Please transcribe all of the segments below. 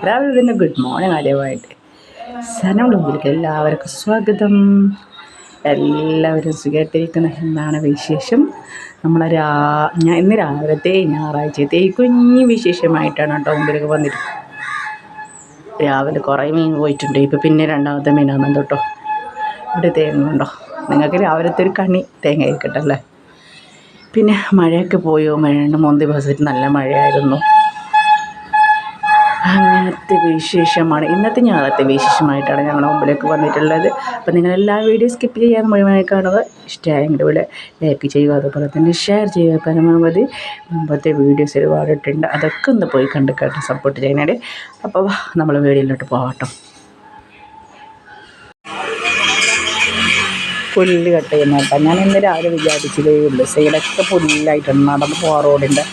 രാവിലെ തന്നെ good morning ആദ്യമായിട്ട് സനം മുമ്പിലേക്ക് എല്ലാവർക്കും സ്വാഗതം. എല്ലാവരും സുഖമായിട്ടിരിക്കുന്ന എന്താണ് വിശേഷം? ഞാൻ ഇന്ന് രാവിലത്തെ ഞായറാഴ്ചത്തെ കുഞ്ഞു വിശേഷമായിട്ടാണ് കേട്ടോ മുമ്പിലേക്ക് വന്നിട്ട്. രാവിലെ കുറേ മീൻ പോയിട്ടുണ്ട്. ഇപ്പോൾ പിന്നെ രണ്ടാമത്തെ മീനാണെന്ന് കേട്ടോ. ഇവിടെ തേങ്ങ ഉണ്ടോ? നിങ്ങൾക്ക് രാവിലത്തെ ഒരു കണി തേങ്ങ ആയിരിക്കട്ടല്ലേ. പിന്നെ മഴയൊക്കെ പോയോ? മഴയുണ്ട്. 3 ദിവസമായിട്ട് നല്ല മഴയായിരുന്നു. അങ്ങനത്തെ വിശേഷമാണ് ഇന്നത്തെ ഞായറത്തെ വിശേഷമായിട്ടാണ് ഞങ്ങളുടെ മുമ്പിലേക്ക് വന്നിട്ടുള്ളത്. അപ്പോൾ നിങ്ങളെല്ലാ വീഡിയോ സ്കിപ്പ് ചെയ്യാതെ മുഴുവനായി കാണുക. ഇഷ്ടമായെങ്കിൽ ഇവിടെ ലൈക്ക് ചെയ്യുക, അതുപോലെ തന്നെ ഷെയർ ചെയ്യുക. പരമാവധി മുമ്പത്തെ വീഡിയോസ് ഒരുപാട് ഇട്ടുണ്ട്, അതൊക്കെ ഒന്ന് പോയി കണ്ടിട്ട് സപ്പോർട്ട് ചെയ്യാനായിട്ട്. അപ്പോൾ നമ്മൾ വീഡിയോയിലോട്ട് പോകട്ടോ. പുല്ല് കട്ട് ചെയ്യുന്ന കേട്ടോ. ഞാൻ ഇന്ന് രാവിലെ വിചാരിച്ചതേ ഉള്ളൂ, സൈഡൊക്കെ പുല്ലായിട്ടുണ്ട്. നടന്ന് പോകാൻ റോഡിൻ്റെ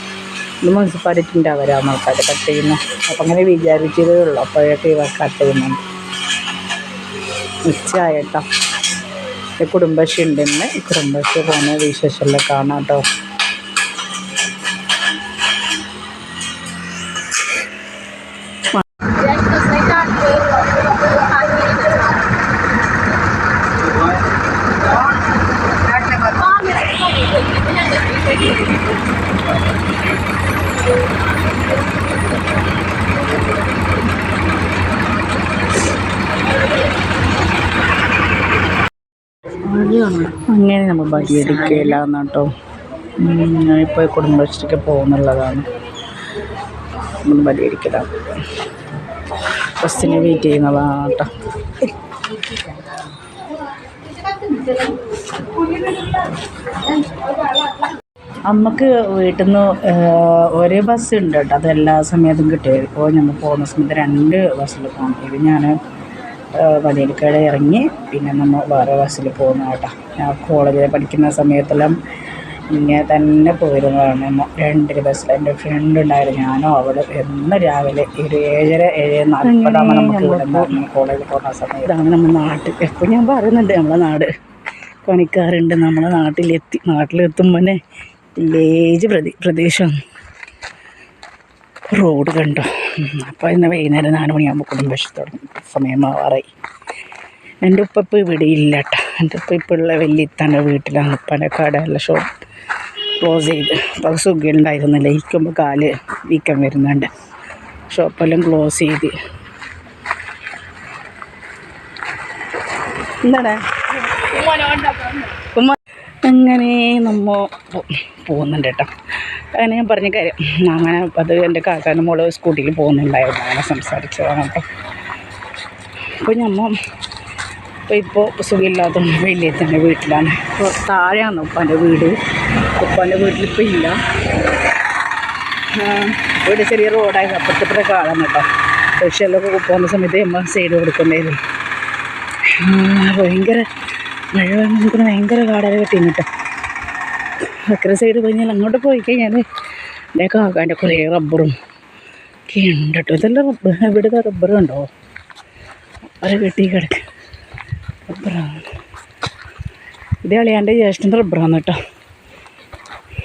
ഇത് മുനിസിപ്പാലിറ്റിൻ്റെ അവരാണ് ആൾക്കാർ കട്ട് ചെയ്യുന്നത്. അപ്പം അങ്ങനെ വിചാരിച്ചതേ ഉള്ളൂ, അപ്പോഴൊക്കെ ഇവർ കട്ട് ചെയ്യുന്നുണ്ട്. ഉച്ചയായിട്ടോ. കുടുംബശ്രീ ഉണ്ട്. ഇന്ന് കുടുംബശ്രീ പോകുന്ന വിശേഷമെല്ലാം കാണാം കേട്ടോ. അങ്ങനെ നമ്മൾ ബലിയെടുക്കുകയില്ല കേട്ടോ. ഞാനിപ്പോൾ കുടുംബശ്രീക്ക് പോകുന്നുള്ളതാണ്. നമ്മൾ ബലിയെടുക്കലാണ്. ബസ്സിന് വെയിറ്റ് ചെയ്യുന്നതാണ് കേട്ടോ. നമുക്ക് വീട്ടിൽ നിന്ന് ഒരേ ബസ് ഉണ്ട് കേട്ടോ. അത് എല്ലാ സമയത്തും കിട്ടിയത്. ഇപ്പോൾ നമ്മൾ പോകുന്ന സമയത്ത് 2 ബസ്സിൽ പോകണം. ഇത് ഞാൻ വടിയെടുക്കടെ ഇറങ്ങി പിന്നെ നമ്മൾ വേറെ ബസ്സിൽ പോകുന്ന കേട്ടോ. ഞാൻ കോളേജിൽ പഠിക്കുന്ന സമയത്തെല്ലാം ഇങ്ങനെ തന്നെ പോയിരുന്നതാണ്. 2 ബസ്സിൽ എൻ്റെ ഫ്രണ്ട് ഉണ്ടായിരുന്നു. ഞാനോ അവിടെ എന്ന് രാവിലെ ഒരു 7:40 നമുക്ക് ഇവിടെ നിന്ന് കോളേജിൽ പോകുന്ന സമയത്ത്. ഇതാണ് നമ്മുടെ നാട്ടിൽ. എപ്പോൾ ഞാൻ പറയുന്നുണ്ട് നമ്മളെ നാട് പണിക്കാറുണ്ട്. നമ്മളെ നാട്ടിലെത്തുമ്പോൾ തന്നെ വില്ലേജ് പ്രദേശമാണ്. റോഡ് കണ്ടോ. അപ്പോൾ ഇന്ന് വൈകുന്നേരം 4 മണിയാകുമ്പോൾ കുടുംബശ്രീ തുടങ്ങും. സമയമാവാറായി. എൻ്റെ ഉപ്പ ഇപ്പോൾ ഇവിടെ ഇല്ല കേട്ടോ. എൻ്റെ ഉപ്പ ഇപ്പോൾ ഉള്ള വലിയത്താൻ്റെ വീട്ടിലാണ്. ഉപ്പാൻ്റെ കടയുള്ള ഷോപ്പ് ക്ലോസ് ചെയ്ത്. അപ്പോൾ അത് സുഖമുണ്ടായിരുന്നില്ല. ഇരിക്കുമ്പോൾ കാല് വീക്കം വരുന്നുണ്ട്. ഷോപ്പെല്ലാം ക്ലോസ് ചെയ്ത്. എന്താണ് അങ്ങനെ നമ്മൾ പോകുന്നുണ്ട് കേട്ടോ. അങ്ങനെ ഞാൻ പറഞ്ഞ കാര്യം അങ്ങനെ അത് എൻ്റെ കാക്കാൻ്റെ മോള് സ്കൂട്ടിയിൽ പോകുന്നുണ്ടായിരുന്നു. അങ്ങനെ സംസാരിച്ചതാണ് കേട്ടോ. അപ്പോൾ ഇപ്പോൾ സുഖമില്ലാത്തതുകൊണ്ട് വലിയത്തൻ്റെ വീട്ടിലാണ്. ഇപ്പോൾ താഴെയാണ് ഉപ്പാൻ്റെ വീട്. ഉപ്പാൻ്റെ വീട്ടിലിപ്പോൾ ഇല്ല. ഇവിടെ ചെറിയ റോഡായിരുന്നു. അപ്പുറത്തെ കാണാൻ കേട്ടോ. പക്ഷെല്ലൊക്കെ പോകുന്ന സമയത്ത് നമ്മൾ സൈഡ് കൊടുക്കേണ്ടായിരുന്നു. ഭയങ്കര മഴ വന്ന് നിൽക്കുന്ന ഭയങ്കര കാടല കെട്ടിന് കേട്ടോ. അക്കരെ സൈഡ് കഴിഞ്ഞാൽ അങ്ങോട്ട് പോയി കഴിഞ്ഞാൽ എൻ്റെ കാക്കാൻ്റെ കുറേ റബ്ബറും ഒക്കെ ഉണ്ട് കേട്ടോ. ഇതെല്ലാം ഇവിടുത്തെ റബ്ബർ കണ്ടോ. റബ്ബർ കെട്ടി കിടക്ക് റബ്ബറാണ്. ഇത് അളിയാൻ്റെ ജ്യേഷ്ഠൻ്റെ റബ്ബറാണ് കേട്ടോ.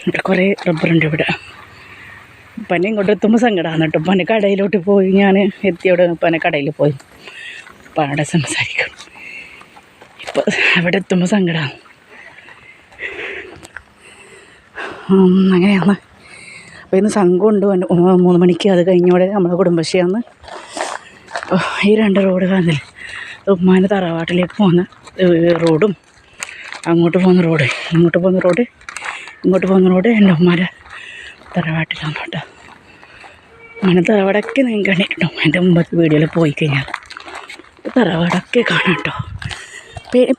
ഇവിടെ കുറേ റബ്ബറുണ്ട് ഇവിടെ. പനി ഇങ്ങോട്ട് എത്തുമ്പോൾ സങ്കടമാണ് കേട്ടോ. പനി കടയിലോട്ട് പോയി. ഞാൻ എത്തിയോടെ പനി കടയിൽ പോയി പനയുടെ സംസാരിക്കും. ഇപ്പോൾ അവിടെ എത്തുമ്പോൾ സങ്കടമാണ്. അങ്ങനെയാണ്. അപ്പോൾ ഇന്ന് സംഘമുണ്ട് 3 മണിക്ക്. അത് കഴിഞ്ഞോടെ നമ്മുടെ കുടുംബശ്രീയാണ്. ഈ 2 റോഡ് കാണുന്നില്ല. ഉമ്മാൻ്റെ തറവാട്ടിലേക്ക് പോകുന്ന റോഡും അങ്ങോട്ട് പോകുന്ന റോഡ്, ഇങ്ങോട്ട് പോകുന്ന റോഡ് എൻ്റെ ഉമ്മാൻ്റെ തറവാട്ടിലാണ് കേട്ടോ. അങ്ങനെ തറവാടൊക്കെ ഞാൻ കണ്ടിട്ടുണ്ടോ. എൻ്റെ മുമ്പത്തെ വീഡിയോയിൽ പോയി കഴിഞ്ഞാൽ തറവാടൊക്കെ കാണാം കേട്ടോ.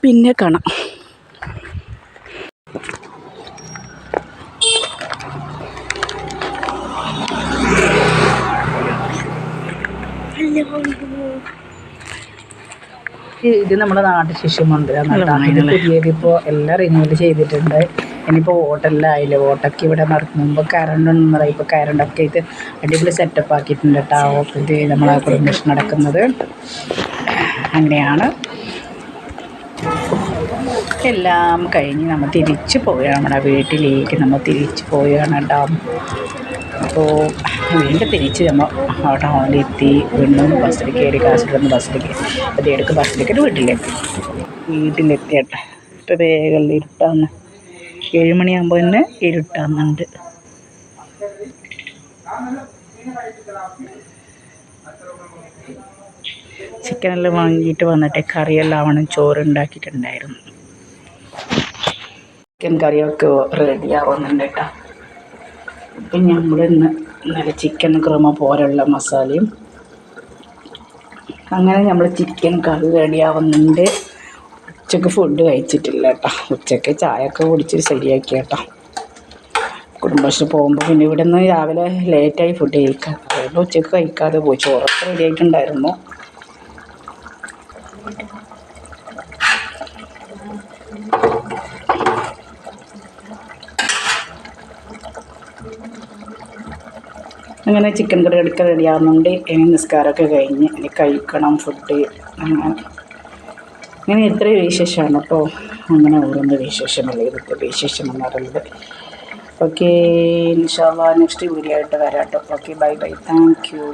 പിന്നെ കാണാം. ഇത് നമ്മുടെ നാട്ടു ശിശുമന്ദിരമാണ്. ഇത് പുതിയതിപ്പോൾ എല്ലാം റിന്യൂവൽ ചെയ്തിട്ടുണ്ട്. ഇനിയിപ്പോൾ വോട്ടെല്ലാം ആയില്ലേ. വോട്ടൊക്കെ ഇവിടെ മുമ്പ് കറണ്ടൊന്നും പറയും. ഇപ്പോൾ കറണ്ടൊക്കെ ഇത് അടിപൊളി സെറ്റപ്പ് ആക്കിയിട്ടുണ്ട് കേട്ടോ. ഇത് നമ്മളെ കുടുംബശ്രീ നടക്കുന്നത് അങ്ങനെയാണ്. എല്ലാം കഴിഞ്ഞ് നമ്മൾ തിരിച്ച് പോവുകയാണ്. നമ്മുടെ വീട്ടിലേക്ക് നമ്മൾ തിരിച്ച് പോവുകയാണ് കേട്ടോ. അപ്പോൾ വീണ്ടും തിരിച്ച് നമ്മൾ ടൗണിലെത്തി. വീണ്ടും ബസ്സിൽ കയറി, കാസർഗോഡ് ബസ്സിൽ കയറി. അപ്പോൾ ഇടയ്ക്ക് ബസ് ടിക്കറ്റ് വീട്ടിലെത്തിയട്ടെ. ഇപ്പോൾ വേഗം ഇരുട്ടാന്ന്. 7 മണിയാകുമ്പോൾ തന്നെ ഇരുട്ടാകുന്നുണ്ട്. ചിക്കനെല്ലാം വാങ്ങിയിട്ട് വന്നിട്ട് കറിയെല്ലാം ആവണം. ചോറുണ്ടാക്കിയിട്ടുണ്ടായിരുന്നു. ചിക്കൻ കറിയൊക്കെ റെഡിയാവുന്നുണ്ട് കേട്ടോ. ഇപ്പം നമ്മൾ നല്ല ചിക്കൻ ക്രമ പോലുള്ള മസാലയും അങ്ങനെ നമ്മൾ ചിക്കൻ കറി റെഡിയാവുന്നുണ്ട്. ഉച്ചക്ക് ഫുഡ് കഴിച്ചിട്ടില്ല കേട്ടോ. ഉച്ചക്ക് ചായയൊക്കെ കുടിച്ച് ശരിയാക്കി കേട്ടോ. കുടുംബശ്രീ പോകുമ്പോൾ പിന്നെ ഇവിടെ നിന്ന് രാവിലെ ലേറ്റായി ഫുഡ് കഴിക്കാം. അതുകൊണ്ട് ഉച്ചക്ക് കഴിക്കാതെ പോയി. ചോറൊക്കെ റെഡി ആയിട്ടുണ്ടായിരുന്നു. അങ്ങനെ ചിക്കൻ കറി എടുക്കാൻ റെഡിയാവുന്നുണ്ട്. ഇനി നിസ്കാരമൊക്കെ കഴിഞ്ഞ് ഇനി കഴിക്കണം ഫുഡ്. അങ്ങനെ ഇത്രയും വിശേഷമാണ് കേട്ടോ. അങ്ങനെ ഓരോന്ന് വിശേഷമല്ല, ഇതൊക്കെ വിശേഷം എന്ന് പറയുന്നത്. ഓക്കെ, ഇൻഷാ അല്ലാഹ് നെക്സ്റ്റ് വീഡിയോ ആയിട്ട് വരാം കേട്ടോ. Okay, bye bye, thank you.